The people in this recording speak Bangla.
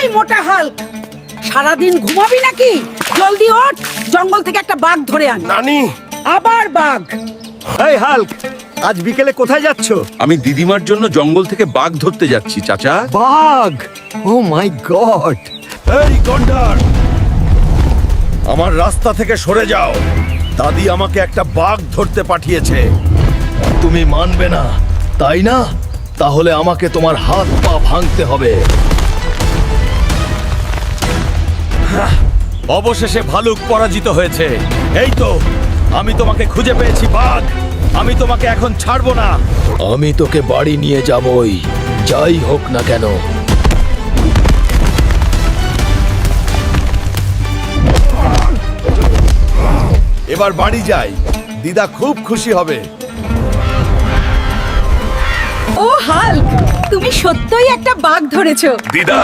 এই মোটা হাল্ক, সারাদিন ঘুমাবি নাকি? জলদি ওঠ, জঙ্গল থেকে একটা বাঘ ধরে আন। নানি, আবার বাঘ? এই হাল্ক, আজ বিকেলে কোথায় যাচ্ছ? আমি দিদিমার জন্য জঙ্গল থেকে বাঘ ধরতে যাচ্ছি চাচা। বাঘ! ও মাই গড! এই গন্ডার, আমার রাস্তা থেকে সরে যাও। দাদি আমাকে একটা বাঘ ধরতে পাঠিয়েছে। তুমি মানবে না, তাই না? তাহলে আমাকে তোমার হাত পা ভাঙতে হবে। অবশেষে ভালুক পরাজিত হয়েছে। এই তো, আমি তোমাকে খুঁজে পেয়েছি বাঘ। আমি তোমাকে এখন ছাড়বো না। আমি তোকে বাড়ি নিয়ে যাবই, যাই হোক না কেন। এবার বাড়ি যাই, দিদা খুব খুশি হবে। ও হাল্ক, তুমি সত্যই একটা বাঘ ধরেছো। দিদা,